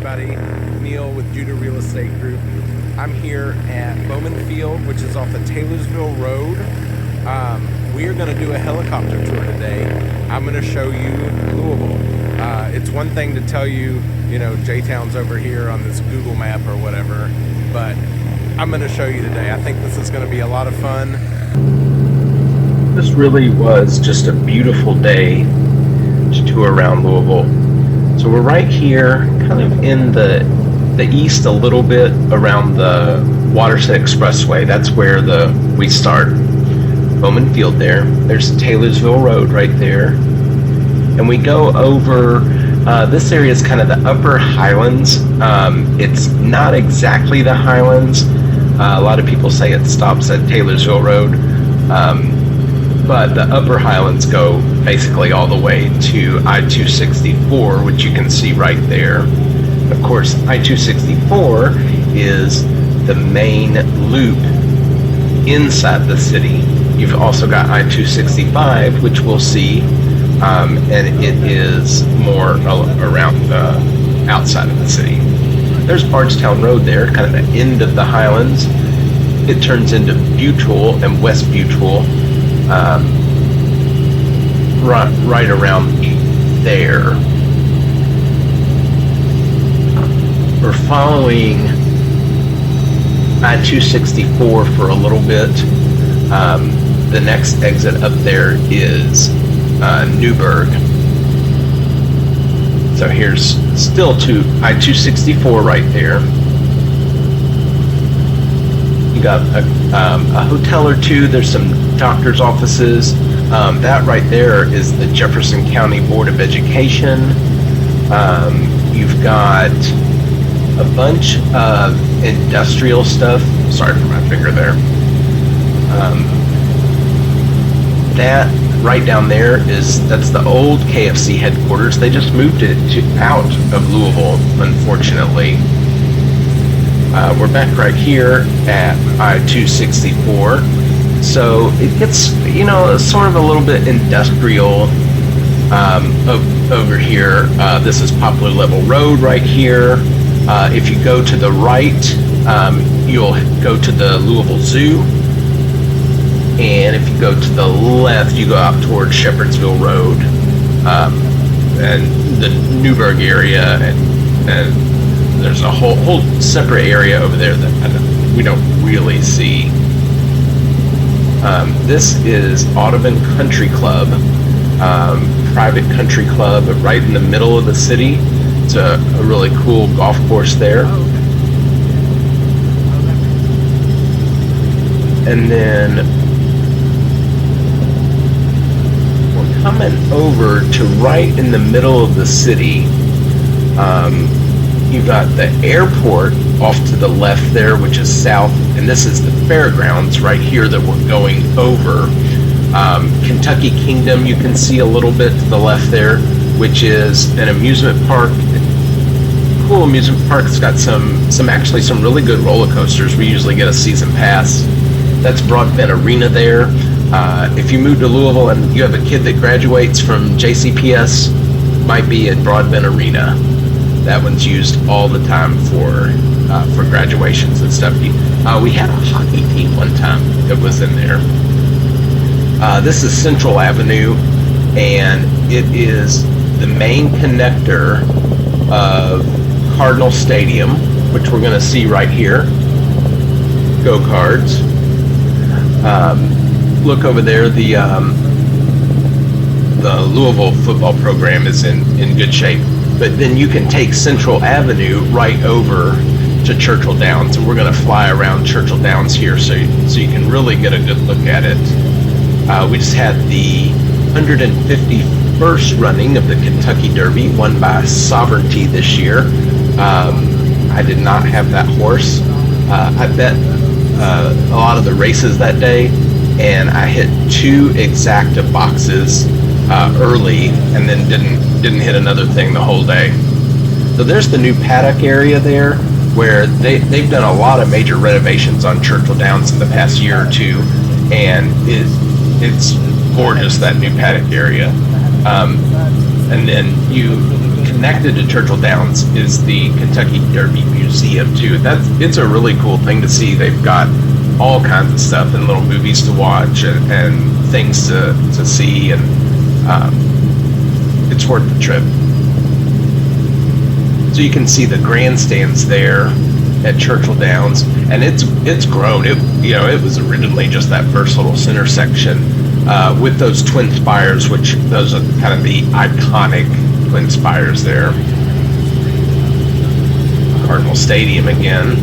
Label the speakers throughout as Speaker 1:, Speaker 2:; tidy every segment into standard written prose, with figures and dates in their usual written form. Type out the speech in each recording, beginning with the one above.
Speaker 1: everybody. Neal with Judah Real Estate Group. I'm here at Bowman Field, which is off of Taylorsville Road. We are going to do a helicopter tour today. I'm going to show you Louisville. It's one thing to tell you, you know, Jtown's over here on this Google map or whatever, but I'm going to show you today. I think this is going to be a lot of fun.
Speaker 2: This really was just a beautiful day to tour around Louisville. So we're right here, kind of in the east a little bit, around the Watershed Expressway. That's where we start. Bowman Field there. There's Taylorsville Road right there. And we go over, this area is kind of the upper Highlands. It's not exactly the Highlands. A lot of people say it stops at Taylorsville Road. But the upper Highlands go basically all the way to I-264, which you can see right there. Of course, I-264 is the main loop inside the city. You've also got I-265, which we'll see, and it is more around the outside of the city. There's Bardstown Road there, kind of the end of the Highlands. It turns into Butyl and West Butyl. Right around there. We're following I-264 for a little bit. The next exit up there is Newburgh. So here's still I-264 right there. You got a hotel or two. There's some doctor's offices. That right there is the Jefferson County Board of Education. You've got a bunch of industrial stuff. Sorry for my finger there. That right down there that's the old KFC headquarters. They just moved it out of Louisville, unfortunately. We're back right here at I-264. So it gets, you know, sort of a little bit industrial over here. This is Poplar Level Road right here. If you go to the right, you'll go to the Louisville Zoo. And if you go to the left, you go out towards Shepherdsville Road and the Newburgh area, and there's a whole separate area over there that we don't really see. This is Oldham Country Club, private country club right in the middle of the city. It's a really cool golf course there. And then we're coming over to right in the middle of the city. You've got the airport off to the left there, which is south, and this is the Fairgrounds right here that we're going over. Kentucky Kingdom, you can see a little bit to the left there, which is an amusement park. Cool amusement park. It's got actually some really good roller coasters. We usually get a season pass. That's Broadbent Arena there. If you move to Louisville and you have a kid that graduates from JCPS, might be at Broadbent Arena. That one's used all the time for graduations and stuff. We had a hockey team one time that was in there. This is Central Avenue, and it is the main connector of Cardinal Stadium, which we're going to see right here. Go-karts. Look over there. The Louisville football program is in good shape. But then you can take Central Avenue right over to Churchill Downs, and we're going to fly around Churchill Downs here so you can really get a good look at it. We just had the 151st running of the Kentucky Derby, won by Sovereignty this year. I did not have that horse. I bet a lot of the races that day, and I hit 2 exacta boxes early, and then didn't hit another thing the whole day. So there's the new paddock area there, where they've done a lot of major renovations on Churchill Downs in the past year or two, and it's gorgeous, that new paddock area. And then you can connected to Churchill Downs is the Kentucky Derby Museum too. It's a really cool thing to see. They've got all kinds of stuff and little movies to watch and things to see, and it's worth the trip. So you can see the grandstands there at Churchill Downs, and it's grown. It was originally just that first little center section with those twin spires, which those are kind of the iconic twin spires there. Cardinal Stadium again,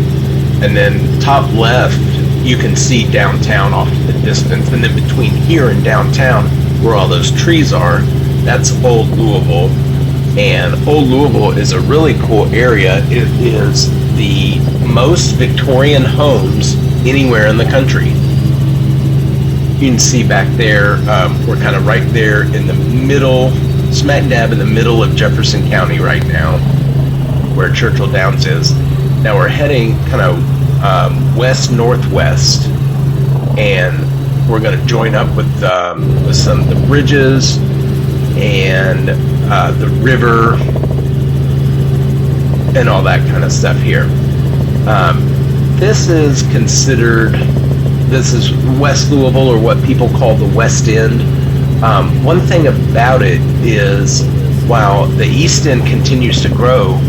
Speaker 2: and then top left you can see downtown off in the distance, and then between here and downtown, where all those trees are, that's Old Louisville. And Old Louisville is a really cool area. It is the most Victorian homes anywhere in the country. You can see back there, we're kind of right there in the middle, smack dab in the middle of Jefferson County right now, where Churchill Downs is. Now we're heading kind of west-northwest, and we're going to join up with some of the bridges and the river and all that kind of stuff here. This is West Louisville, or what people call the West End. One thing about it is, while the East End continues to grow,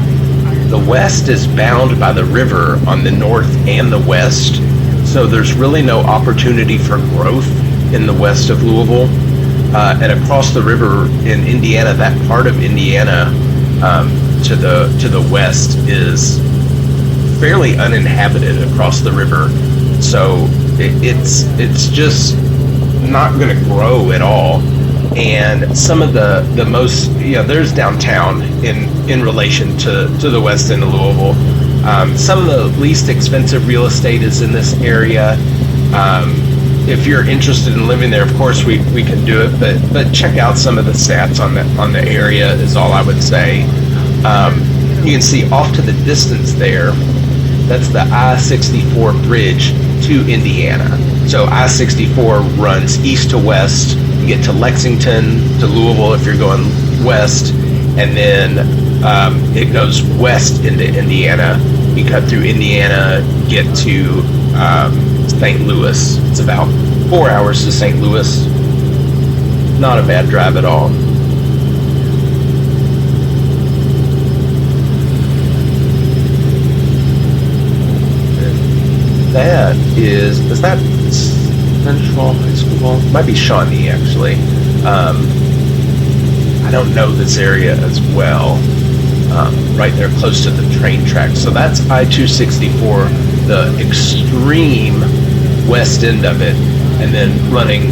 Speaker 2: the West is bound by the river on the north and the west, so there's really no opportunity for growth in the west of Louisville. And across the river in Indiana, that part of Indiana to the west is fairly uninhabited across the river, so it's just not going to grow at all. And some of the most, there's downtown in relation to the west end of Louisville. Some of the least expensive real estate is in this area. If you're interested in living there, of course we can do it, but check out some of the stats on the area is all I would say. You can see off to the distance there, that's the I-64 bridge to Indiana. So I-64 runs east to west. You get to Lexington, to Louisville if you're going west, and then it goes west into Indiana. You cut through Indiana, get to St. Louis. It's about 4 hours to St. Louis. Not a bad drive at all. That is that Central High School? Might be Shawnee, actually. I don't know this area as well. Right there close to the train tracks. So that's I-264, the extreme west end of it. And then running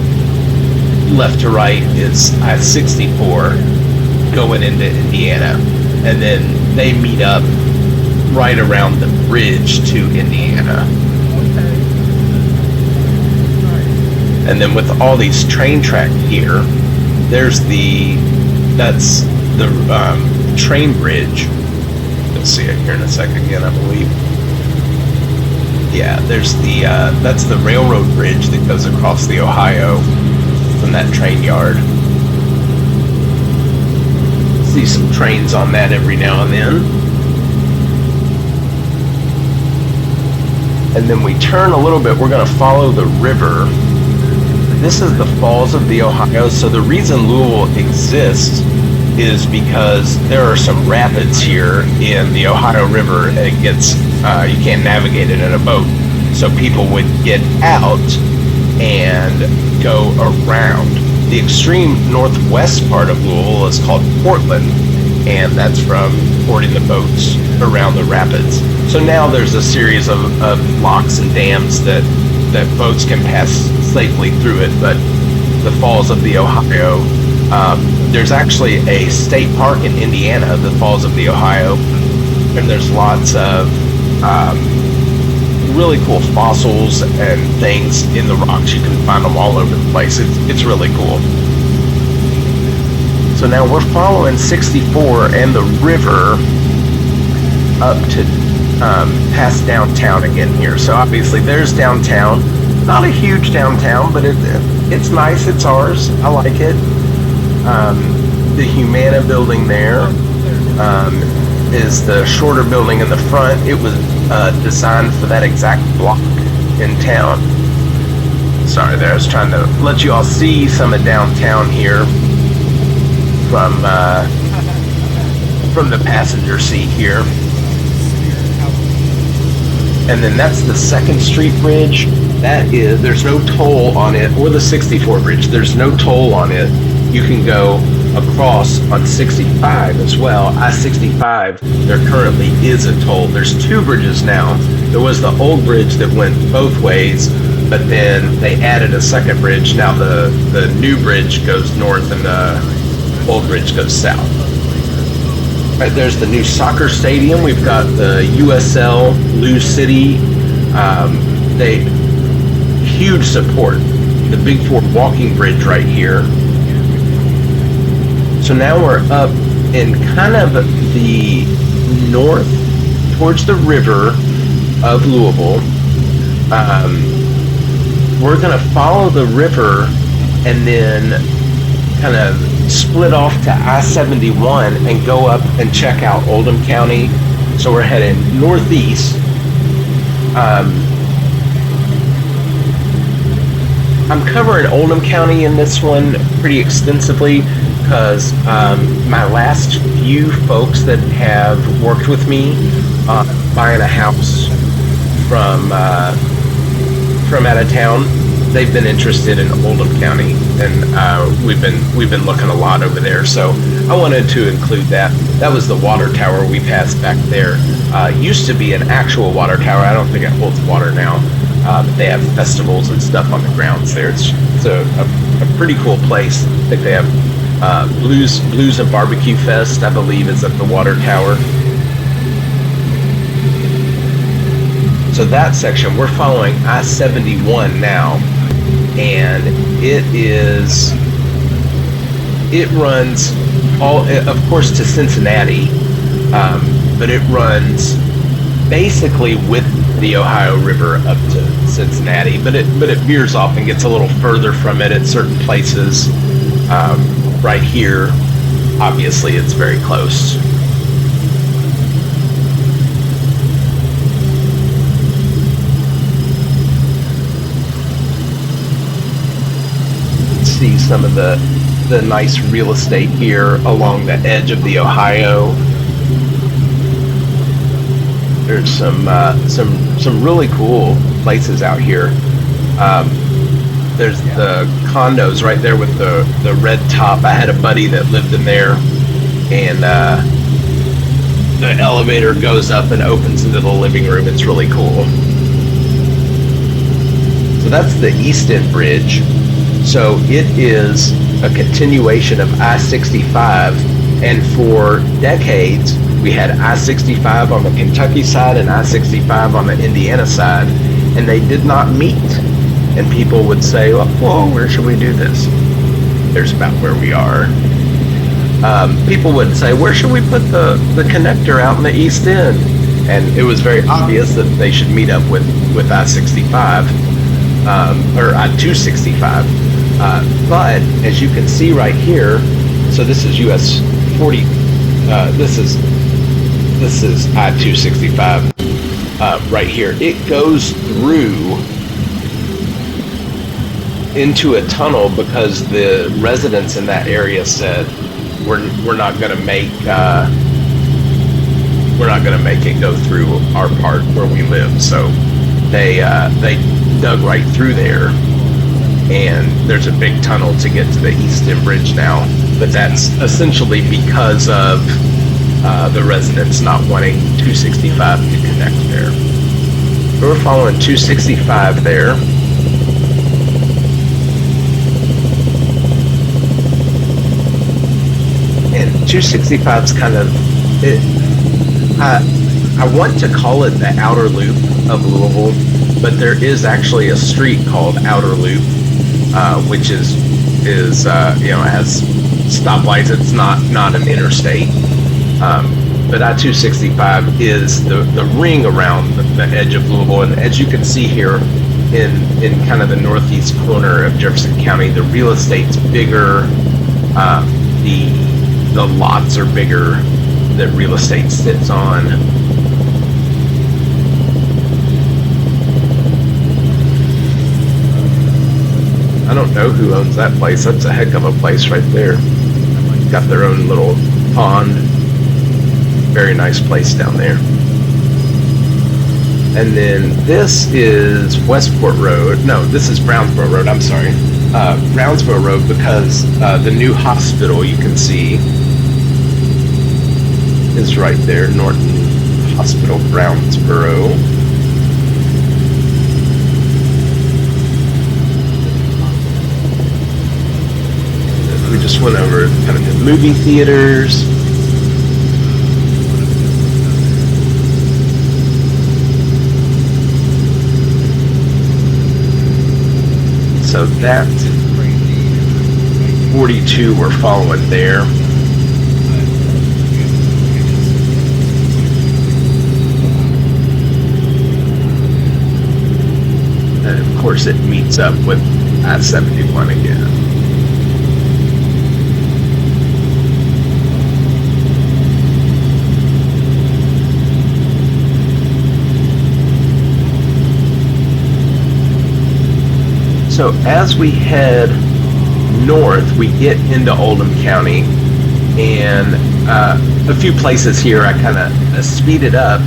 Speaker 2: left to right is I-64 going into Indiana. And then they meet up right around the bridge to Indiana. And then with all these train tracks here, that's the train bridge. You'll see it here in a second again, I believe. Yeah, that's the railroad bridge that goes across the Ohio from that train yard. See some trains on that every now and then. And then we turn a little bit, we're going to follow the river. This is the Falls of the Ohio. So the reason Louisville exists is because there are some rapids here in the Ohio River, and it gets, you can't navigate it in a boat. So people would get out and go around. The extreme northwest part of Louisville is called Portland, and that's from boarding the boats around the rapids. So now there's a series of locks and dams that boats can pass safely through it, but the Falls of the Ohio, there's actually a state park in Indiana, the Falls of the Ohio, and there's lots of really cool fossils and things in the rocks. You can find them all over the place. It's really cool. So now we're following 64 and the river up to past downtown again here. So obviously there's downtown. Not a huge downtown, but it's nice. It's ours. I like it. The Humana building there. is the shorter building in the front. It was designed for that exact block in town. Sorry there, I was trying to let you all see some of downtown here from the passenger seat here. And then that's the 2nd Street Bridge. That is, there's no toll on it, or the 64 Bridge. There's no toll on it. You can go across on 65 as well. I-65, there currently is a toll. There's 2 bridges now. There was the old bridge that went both ways, but then they added a 2nd bridge. Now the new bridge goes north and the old bridge goes south. Right, there's the new soccer stadium. We've got the USL, Lou City. They huge support. The Big Four walking bridge right here. So now we're up in kind of the north towards the river of Louisville. We're going to follow the river and then kind of split off to I-71 and go up and check out Oldham County. So we're heading northeast. I'm covering Oldham County in this one pretty extensively because my last few folks that have worked with me buying a house from out of town, they've been interested in Oldham County, and we've been looking a lot over there. So I wanted to include that. That was the water tower we passed back there. Used to be an actual water tower. I don't think it holds water now, but they have festivals and stuff on the grounds there. It's a pretty cool place. I think they have Blues and Barbecue Fest, I believe, is at the water tower. So that section, we're following I-71 now, and it runs all, of course, to Cincinnati, but it runs basically with the Ohio River up to Cincinnati, but it veers off and gets a little further from it at certain places. Right here, obviously, it's very close. See some of the nice real estate here along the edge of the Ohio. There's some really cool places out here. There's the condos right there with the red top. I had a buddy that lived in there, and the elevator goes up and opens into the living room. It's really cool. So that's the East End Bridge. So it is a continuation of I-65, and for decades we had I-65 on the Kentucky side and I-65 on the Indiana side, and they did not meet. And people would say, "Whoa, where should we do this?" There's about where we are. People would say, "Where should we put the connector out in the East End?" And it was very obvious that they should meet up with I-65 or I-265. But as you can see right here, so this is US 40. This is I-265 right here. It goes through into a tunnel because the residents in that area said we're not going to make it go through our part where we live. So they dug right through there, and there's a big tunnel to get to the East End Bridge now. But that's essentially because of the residents not wanting 265 to connect there. So we're following 265 there. And 265's kind of it. I want to call it the outer loop of Louisville, but there is actually a street called Outer Loop, which is has stoplights. It's not an interstate. But I-265 is the ring around the edge of Louisville, and as you can see here in kind of the northeast corner of Jefferson County, the real estate's bigger, the lots are bigger, that real estate sits on. I don't know who owns that place. That's a heck of a place right there. Got their own little pond. Very nice place down there. And then this is Westport Road. No, this is Brownsboro Road. I'm sorry. Brownsboro Road, because the new hospital you can see is right there. Norton Hospital, Brownsboro. We just went over kind of the movie theaters. So that 42 we're following there. And of course it meets up with I-71 again. So as we head north, we get into Oldham County, and a few places here I kind of speeded up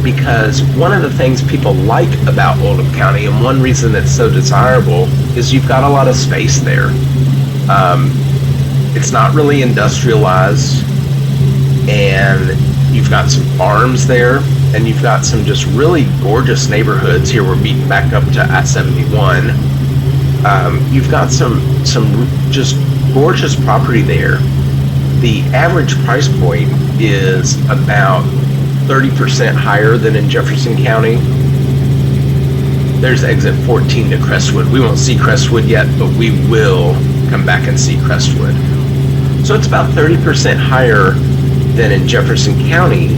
Speaker 2: because one of the things people like about Oldham County, and one reason it's so desirable, is you've got a lot of space there. It's not really industrialized, and you've got some farms there, and you've got some just really gorgeous neighborhoods. Here we're meeting back up to I-71. You've got some just gorgeous property there. The average price point is about 30% higher than in Jefferson County. There's exit 14 to Crestwood. We won't see Crestwood yet, but we will come back and see Crestwood. So it's about 30% higher than in Jefferson County,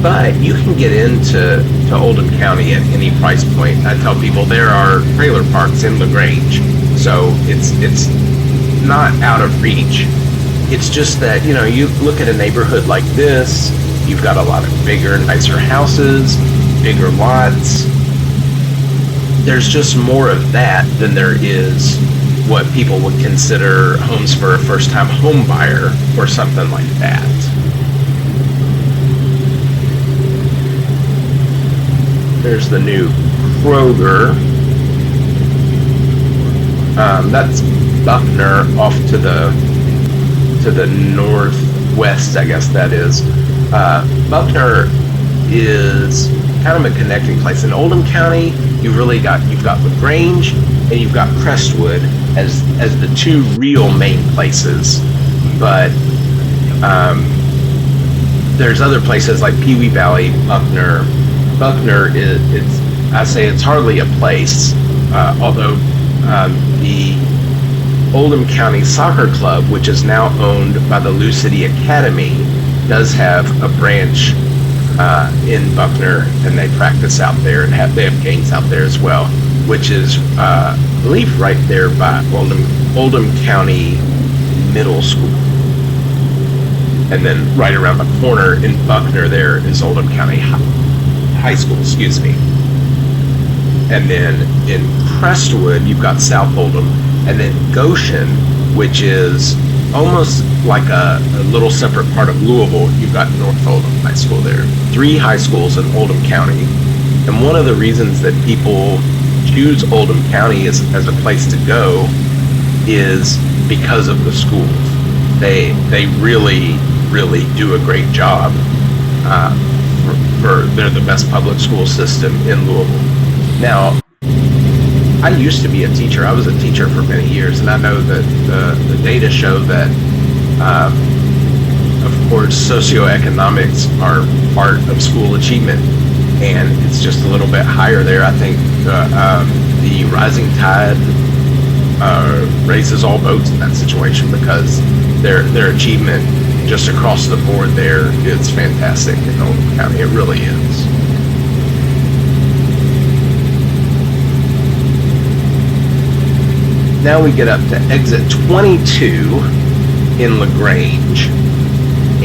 Speaker 2: but you can get into Oldham County at any price point. I tell people there are trailer parks in LaGrange, so it's not out of reach. It's just that, you know, you look at a neighborhood like this, you've got a lot of bigger, nicer houses, bigger lots. There's just more of that than there is what people would consider homes for a first-time home buyer or something like that. There's the new Kroger. That's Buckner off to the northwest, I guess that is. Buckner is kind of a connecting place. In Oldham County, you've got LaGrange and you've got Crestwood as the two real main places, but there's other places like Pee Wee Valley, Buckner. Buckner it's hardly a place, although the Oldham County Soccer Club, which is now owned by the Lou City Academy, does have a branch in Buckner, and they practice out there, and they have games out there as well, which is I believe right there by Oldham County Middle School. And then right around the corner in Buckner there is Oldham County High School, excuse me. And then in Crestwood, you've got South Oldham, and then Goshen, which is almost like a little separate part of Louisville. You've got North Oldham High School there. 3 high schools in Oldham County. And one of the reasons that people choose Oldham County as a place to go is because of the schools. They really do a great job. They're the best public school system in Louisville. Now, I used to be a teacher. I was a teacher for many years, and I know that the data show that, of course, socioeconomics are part of school achievement, and it's just a little bit higher there. I think the rising tide raises all boats in that situation, because their achievement just across the board there is fantastic in Oldham County. It really is. Now we get up to exit 22 in LaGrange,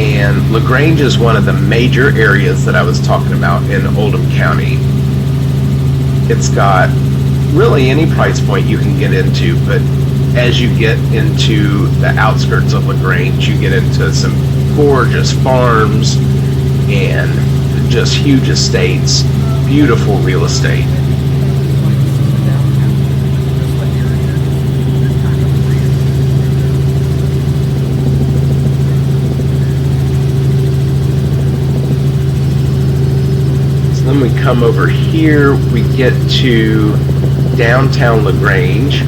Speaker 2: And LaGrange is one of the major areas that I was talking about in Oldham County. It's got really any price point you can get into, but as you get into the outskirts of LaGrange, you get into some gorgeous farms and just huge estates, beautiful real estate. So then we come over here, we get to downtown LaGrange.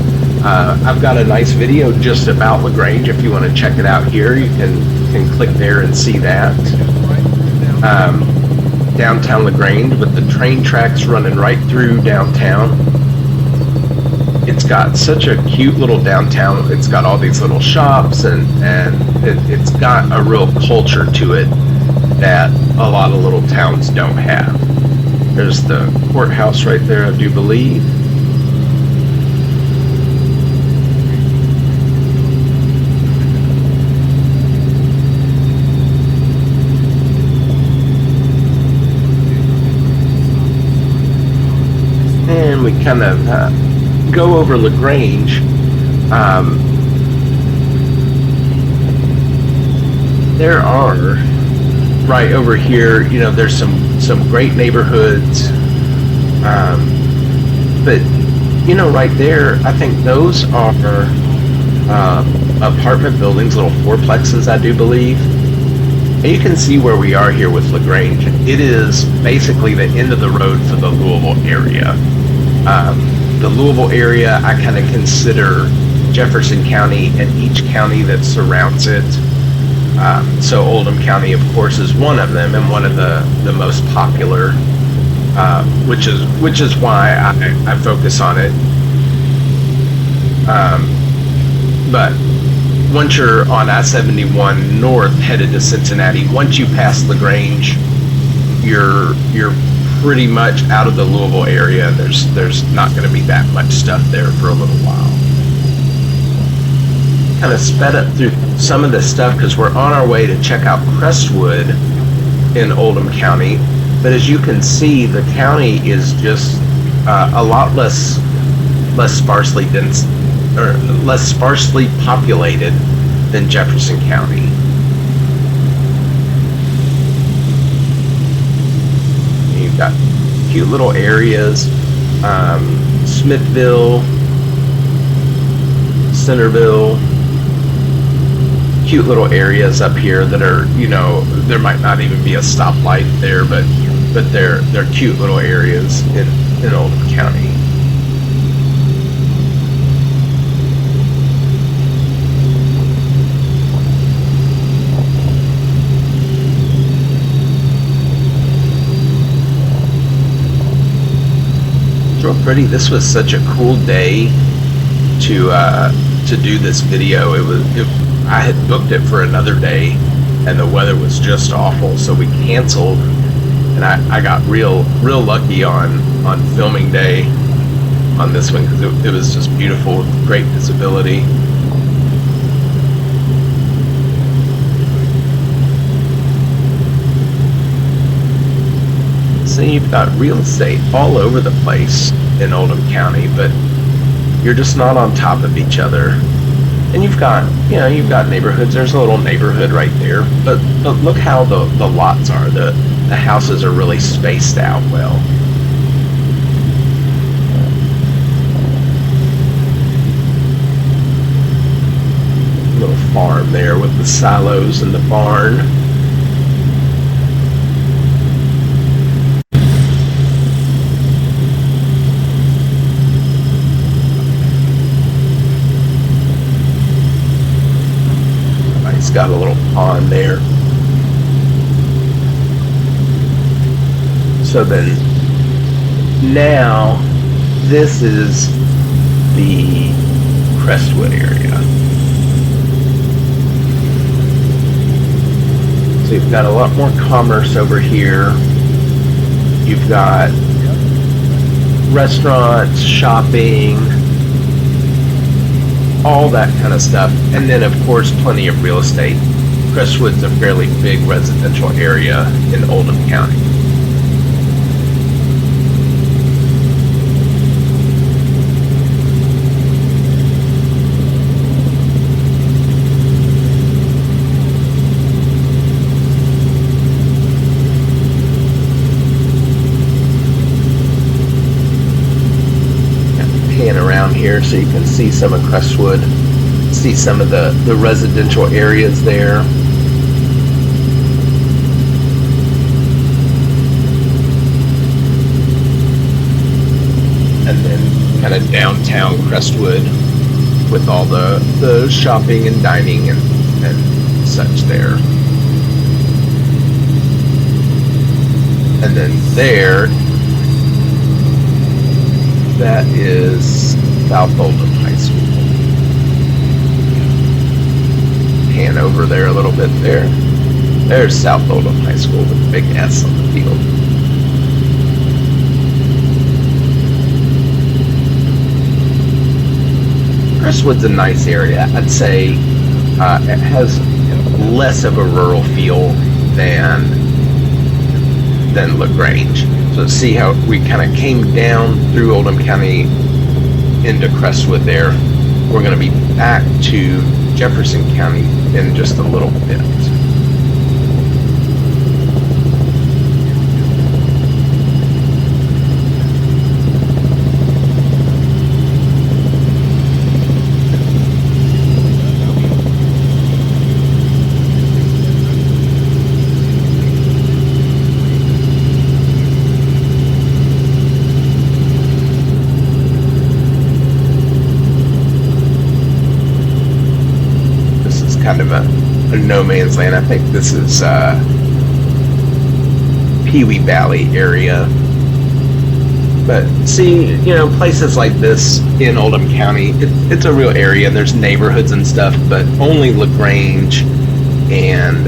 Speaker 2: I've got a nice video just about LaGrange. If you want to check it out here, you can click there and see that. Downtown LaGrange with the train tracks running right through downtown. It's got such a cute little downtown. It's got all these little shops and it's got a real culture to it that a lot of little towns don't have. There's the courthouse right there, I do believe. And we kind of go over LaGrange. There are right over here, you know, there's some great neighborhoods, but you know, right there, I think those are apartment buildings, little fourplexes, I do believe. And you can see where we are here with LaGrange. It is basically the end of the road for the Louisville area. The Louisville area, I kind of consider Jefferson County and each county that surrounds it. So Oldham County, of course, is one of them and one of the most popular, which is why I focus on it. But once you're on I-71 north headed to Cincinnati, once you pass LaGrange, you're pretty much out of the Louisville area. There's not going to be that much stuff there for a little while. Kind of sped up through some of this stuff because we're on our way to check out Crestwood in Oldham County. But as you can see, the county is just a lot less sparsely dense or less sparsely populated than Jefferson County. You've got cute little areas, Smithville, Centerville, cute little areas up here that are, you know, there might not even be a stoplight there, but they're cute little areas in Oldham County. Real pretty. This was such a cool day to do this video. I had booked it for another day and the weather was just awful, so we canceled, and I got real lucky on filming day on this one because it was just beautiful, great visibility. So you've got real estate all over the place in Oldham County, but you're just not on top of each other. And you've got neighborhoods. There's a little neighborhood right there, but look how the lots are. The houses are really spaced out well. Little farm there with the silos and the barn. Got a little pond there. So then now this is the Crestwood area. So you've got a lot more commerce over here. You've got restaurants, shopping, all that kind of stuff, and then of course plenty of real estate. Crestwood's a fairly big residential area in Oldham County. Pan around here so you can see some of Crestwood, see some of the residential areas there. And then kind of downtown Crestwood with all the shopping and dining and such there. And then there, that is South Oldham High School. Pan over there a little bit there. There's South Oldham High School with a big S on the field. Crestwood's a nice area. I'd say it has less of a rural feel than LaGrange. So see how we kind of came down through Oldham County into Crestwood there. We're going to be back to Jefferson County in just a little bit. Kind of a no man's land. I think this is Pewee Valley area. But see, places like this in Oldham County, it's a real area and there's neighborhoods and stuff, but only LaGrange and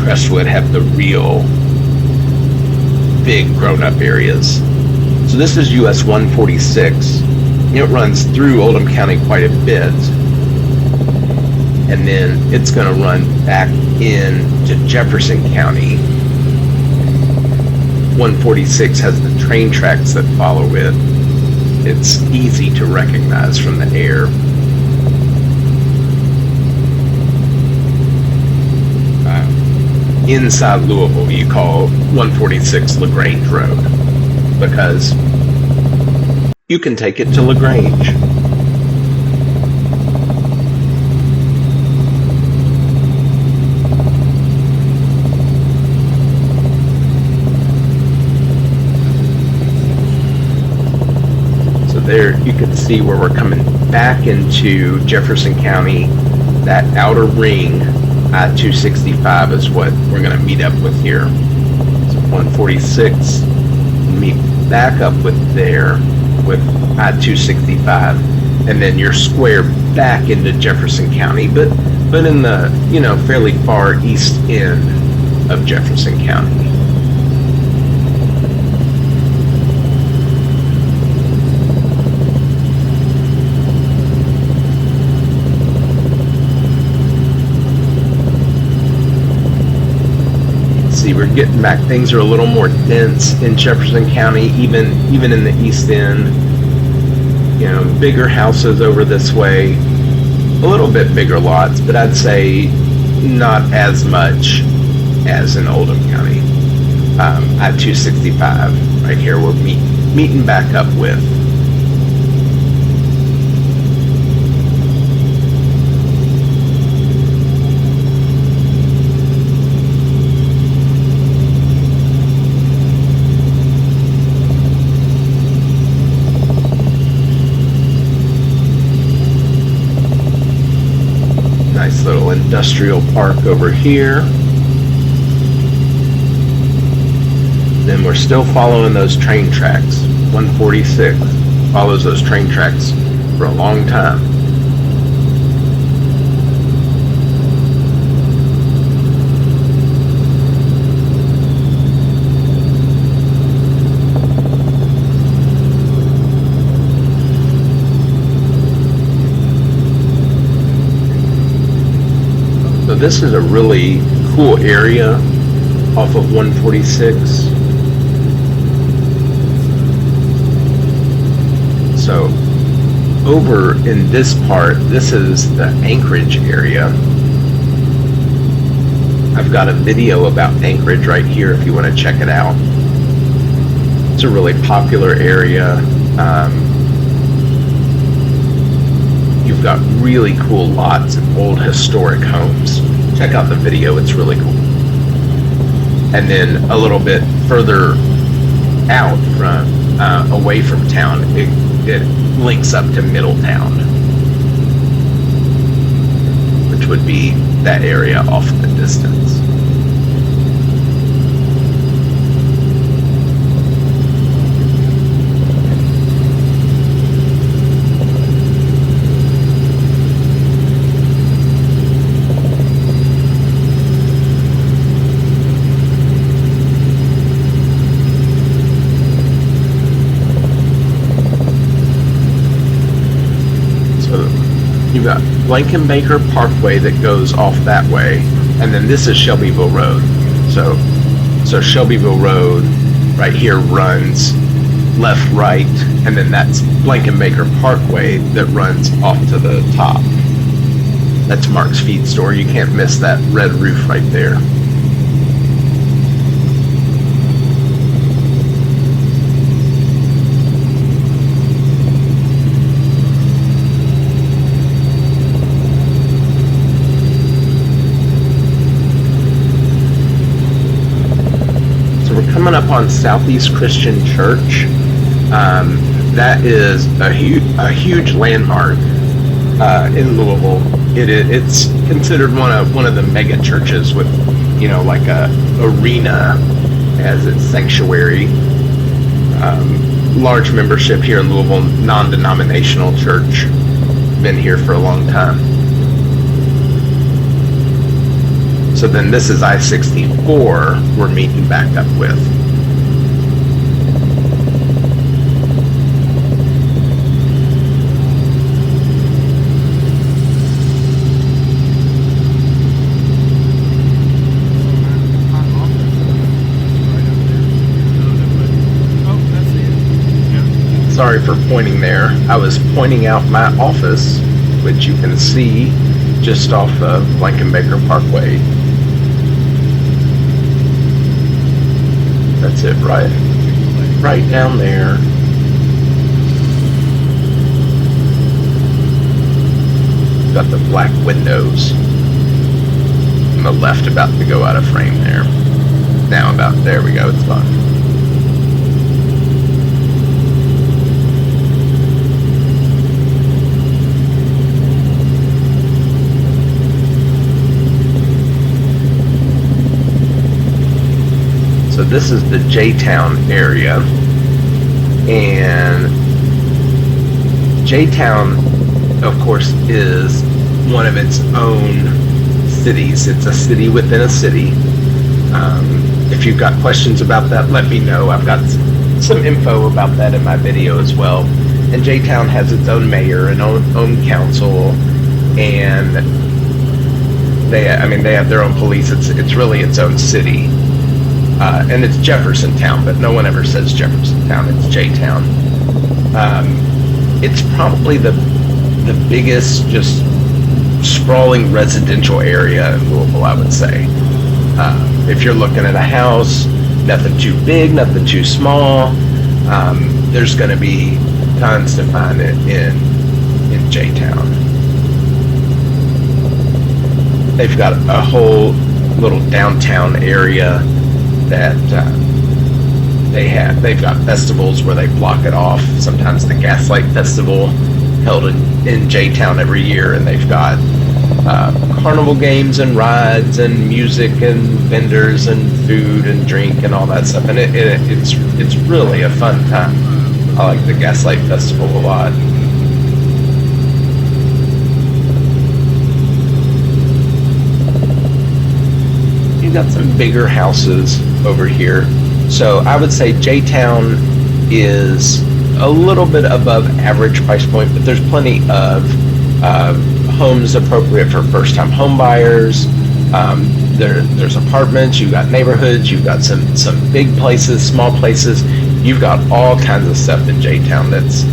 Speaker 2: Crestwood have the real big grown-up areas. So this is US 146. It runs through Oldham County quite a bit. And then it's going to run back into Jefferson County. 146 has the train tracks that follow it. It's easy to recognize from the air. Inside Louisville, you call 146 LaGrange Road because you can take it to LaGrange. There you can see where we're coming back into Jefferson County. That outer ring, I-265, is what we're going to meet up with here. So 146, meet back up with there with I-265, and then you're square back into Jefferson County, but in the fairly far east end of Jefferson County. We're getting back. Things are a little more dense in Jefferson County, even in the east end. Bigger houses over this way, a little bit bigger lots, but I'd say not as much as in Oldham County. I-265 right here we're meeting back up with. Little industrial park over here. Then we're still following those train tracks. 146 follows those train tracks for a long time. this is a really cool area off of 146. So over in this part, this is the Anchorage area. I've got a video about Anchorage right here if you want to check it out. It's a really popular area. You've got really cool lots of old historic homes. Check out the video, it's really cool. And then a little bit further out from, away from town, it links up to Middletown, which would be that area off in the distance. You've got Blankenbaker Parkway that goes off that way, and then this is Shelbyville Road. So Shelbyville Road right here runs left, right, and then that's Blankenbaker Parkway that runs off to the top. That's Mark's Feed Store. You can't miss that red roof right there. Coming up on Southeast Christian Church, that is a huge landmark in Louisville. It's considered one of the mega churches with, like a arena as its sanctuary. Large membership here in Louisville, non-denominational church. Been here for a long time. So then this is I-64 we're meeting back up with. Sorry for pointing there. I was pointing out my office, which you can see just off of Blankenbaker Parkway. That's it, right down there. Got the black windows on the left about to go out of frame there. Now there we go, it's fine. So this is the Jtown area, and Jtown, of course, is one of its own cities. It's a city within a city. If you've got questions about that, let me know. I've got some info about that in my video as well. And Jtown has its own mayor and own council, and they have their own police. It's really its own city. And it's Jefferson Town, but no one ever says Jefferson Town. It's Jtown. It's probably the biggest, just sprawling residential area in Louisville, I would say. If you're looking at a house, nothing too big, nothing too small, there's going to be tons to find it in Jtown. They've got a whole little downtown area that they've got festivals where they block it off. Sometimes the Gaslight Festival held in Jtown every year, and they've got carnival games and rides and music and vendors and food and drink and all that stuff, and it's really a fun time. I like the Gaslight Festival a lot. You've got some bigger houses over here. So I would say Jtown is a little bit above average price point, but there's plenty of homes appropriate for first-time home buyers, There's apartments, you've got neighborhoods, you've got some big places, small places. You've got all kinds of stuff in Jtown that's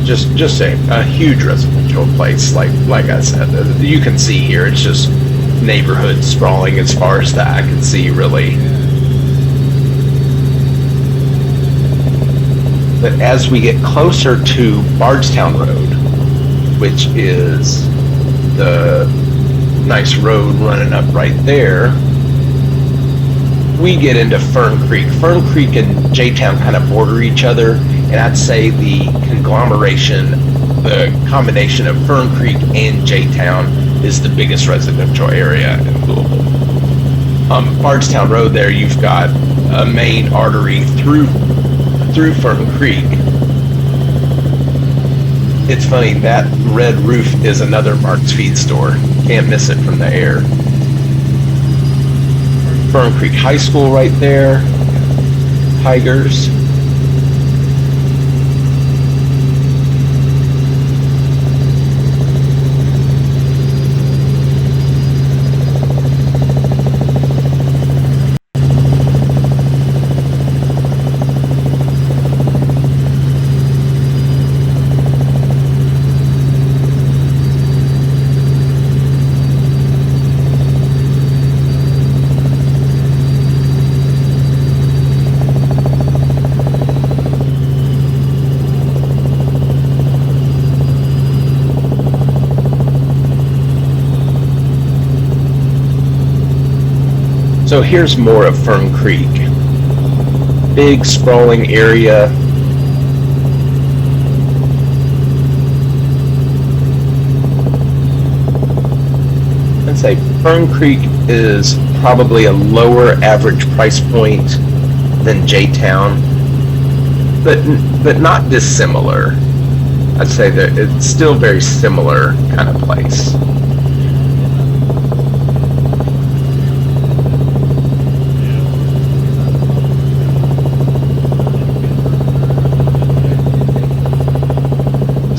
Speaker 2: just a huge residential place. Like I said, you can see here, it's just neighborhoods sprawling as far as the eye can see, really. But as we get closer to Bardstown Road, which is the nice road running up right there, we get into Fern Creek. Fern Creek and Jtown kind of border each other, and I'd say the conglomeration, the combination of Fern Creek and Jtown is the biggest residential area in Louisville. Bardstown Road there, you've got a main artery through Fern Creek. It's funny, that red roof is another Mark's Feed store. Can't miss it from the air. Fern Creek High School right there. Tigers. So here's more of Fern Creek. Big sprawling area. I'd say Fern Creek is probably a lower average price point than Jtown, but not dissimilar. I'd say that it's still very similar kind of place.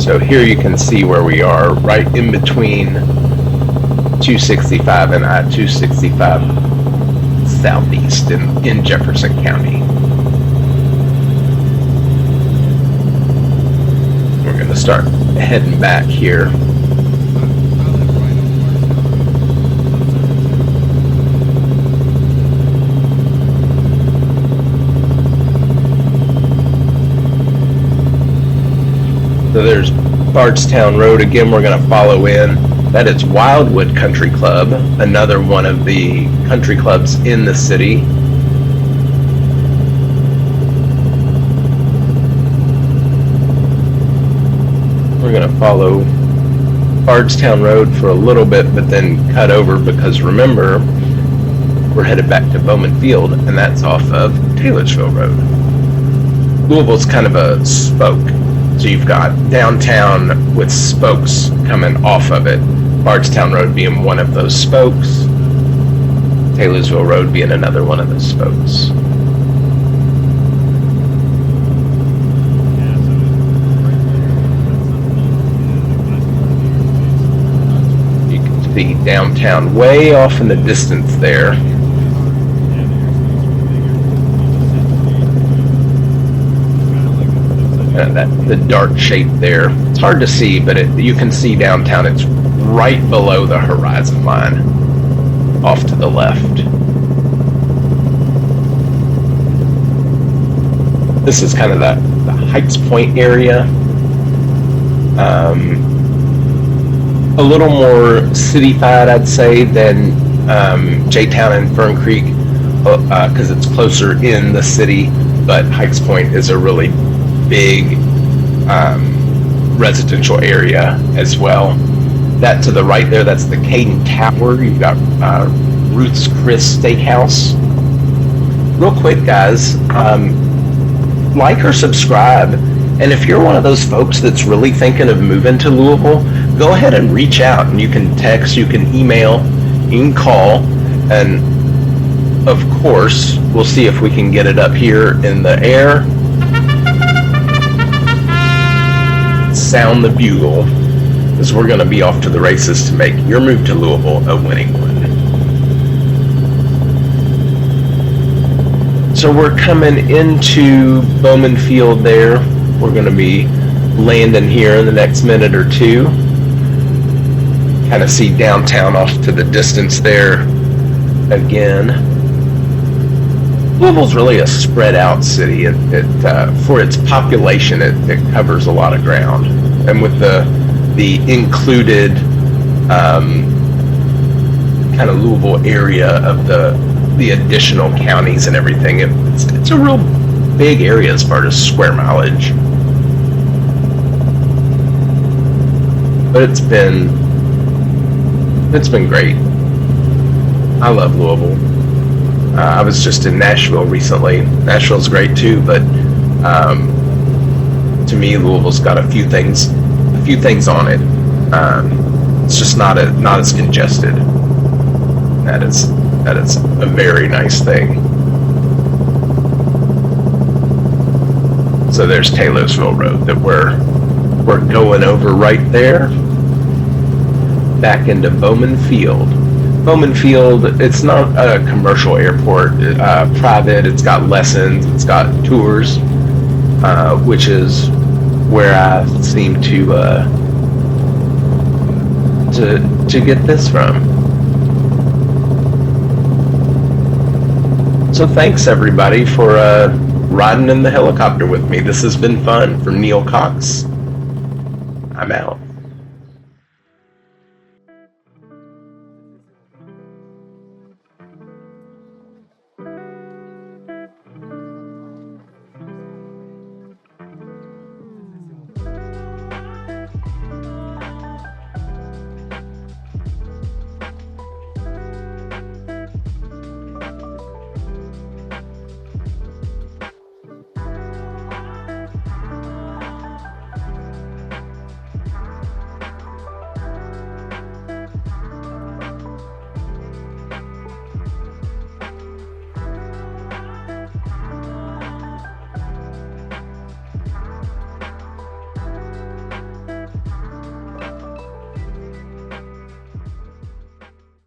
Speaker 2: So here you can see where we are, right in between 265 and I-265 southeast in Jefferson County. We're going to start heading back here. So there's Bardstown Road again. We're going to follow in. That is Wildwood Country Club, another one of the country clubs in the city. We're going to follow Bardstown Road for a little bit, but then cut over because remember, we're headed back to Bowman Field, and that's off of Taylorsville Road. Louisville's kind of a spoke. So you've got downtown with spokes coming off of it. Bardstown Road being one of those spokes. Taylorsville Road being another one of those spokes. You can see downtown way off in the distance there. The dark shape there. It's hard to see, but you can see downtown. It's right below the horizon line, off to the left. This is kind of the Heights Point area. A little more city-fied, I'd say, than Jtown and Fern Creek, because it's closer in the city, but Heights Point is a really big residential area as well. That to the right there, that's the Caden Tower. You've got Ruth's Chris Steakhouse. Real quick, guys, like or subscribe. And if you're one of those folks that's really thinking of moving to Louisville, go ahead and reach out. And you can text, you can email, you can call, and of course, we'll see if we can get it up here in the air. Sound the bugle. because we're going to be off to the races to make your move to Louisville a winning one. So we're coming into Bowman Field there. We're going to be landing here in the next minute or two. Kind of see downtown off to the distance there again. Louisville's really a spread out city. For its population, it covers a lot of ground. And with the included kind of Louisville area of the additional counties and everything, it's a real big area as far as square mileage. But it's been great. I love Louisville. I was just in Nashville recently. Nashville's great too, but to me, Louisville's got a few things on it. It's just not as congested. That is a very nice thing. So there's Taylorsville Road that we're going over right there. Back into Bowman Field. Bowman Field, it's not a commercial airport, private. It's got lessons, it's got tours, which is where I seem to get this from. So thanks everybody for riding in the helicopter with me. This has been fun. From Neal Cox, I'm out.